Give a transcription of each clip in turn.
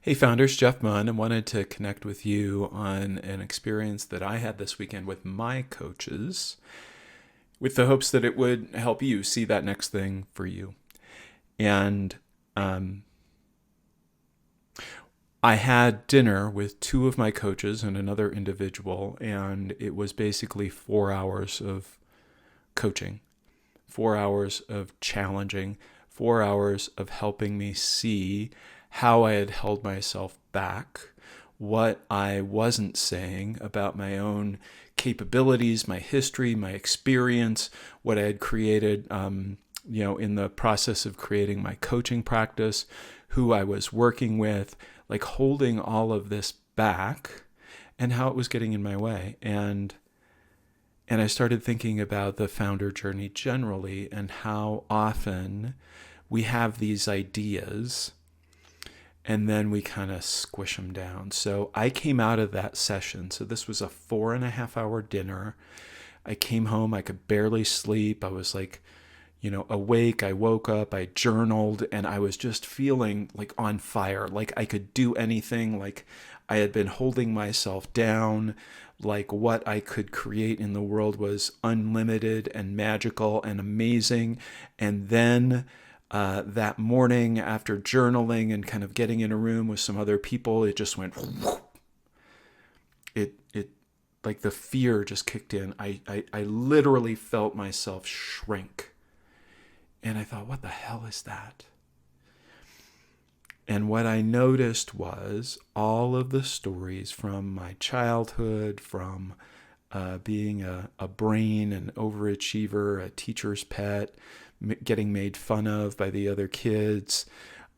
Hey founders, Jeff Munn, and wanted to connect with you on an experience that I had this weekend with my coaches with the hopes that it would help you see that next thing for you. And I had dinner with two of my coaches and another individual, and it was basically 4 hours of coaching, 4 hours of challenging, 4 hours of helping me see how I had held myself back, what I wasn't saying about my own capabilities, my history, my experience, what I had created, in the process of creating my coaching practice, who I was working with, like holding all of this back and how it was getting in my way. And I started thinking about the founder journey generally and how often we have these ideas and then we kind of squish them down. So I came out of that session. So this was a 4.5 hour dinner. I came home, I could barely sleep. I was like, awake. I woke up, I journaled, and I was just feeling like on fire, like I could do anything, like I had been holding myself down, like what I could create in the world was unlimited and magical and amazing. And then that morning after journaling and kind of getting in a room with some other people, it just went whoop. It like the fear just kicked in. I literally felt myself shrink. And I thought, what the hell is that? And what I noticed was all of the stories from my childhood, from being a brain, an overachiever, a teacher's pet, getting made fun of by the other kids.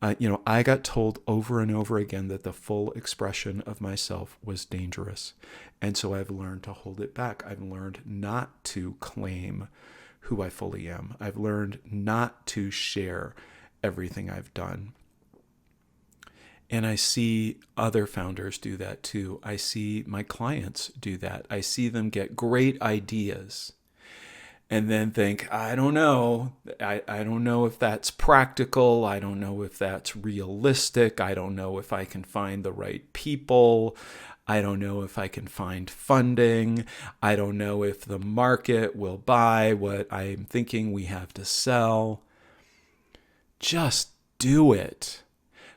I got told over and over again that the full expression of myself was dangerous. And so I've learned to hold it back. I've learned not to claim who I fully am. I've learned not to share everything I've done. And I see other founders do that too. I see my clients do that. I see them get great ideas and then think, I don't know. I don't know if that's practical. I don't know if that's realistic. I don't know if I can find the right people. I don't know if I can find funding. I don't know if the market will buy what I'm thinking we have to sell. Just do it.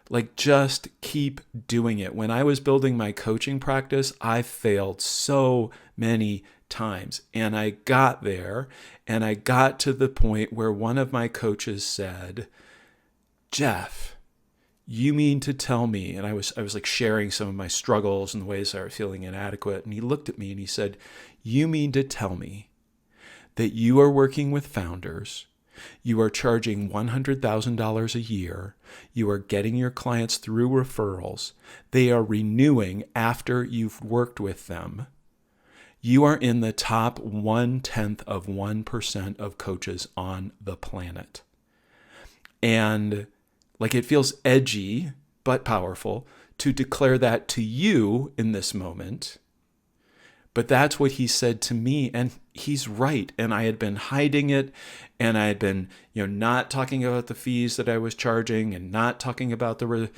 Like, just keep doing it. When I was building my coaching practice, I failed so many times. And I got there, and I got to the point where one of my coaches said, Jeff, you mean to tell me, and I was like sharing some of my struggles and the ways I was feeling inadequate. And he looked at me and he said, you mean to tell me that you are working with founders, you are charging $100,000 a year, you are getting your clients through referrals, they are renewing after you've worked with them. You are in the top 0.1% of coaches on the planet. And like, it feels edgy, but powerful to declare that to you in this moment. But that's what he said to me, and he's right. And I had been hiding it, and I had been, not talking about the fees that I was charging, and not talking about the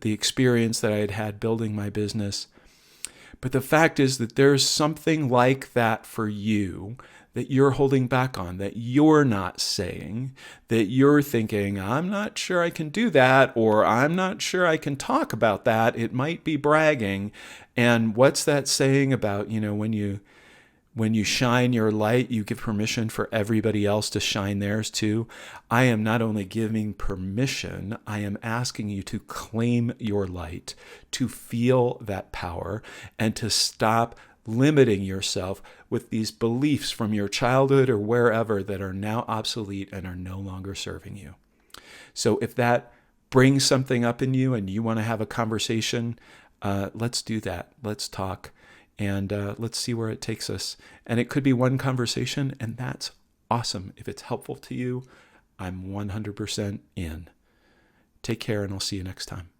experience that I had had building my business. But the fact is that there's something like that for you that you're holding back on, that you're not saying, that you're thinking, I'm not sure I can do that, or I'm not sure I can talk about that. It might be bragging. And what's that saying about, when you shine your light, you give permission for everybody else to shine theirs too? I am not only giving permission, I am asking you to claim your light, to feel that power, and to stop limiting yourself with these beliefs from your childhood or wherever that are now obsolete and are no longer serving you. So if that brings something up in you and you want to have a conversation, let's do that. Let's talk, and let's see where it takes us. And it could be one conversation, and that's awesome. If it's helpful to you, I'm 100% in. Take care, and I'll see you next time.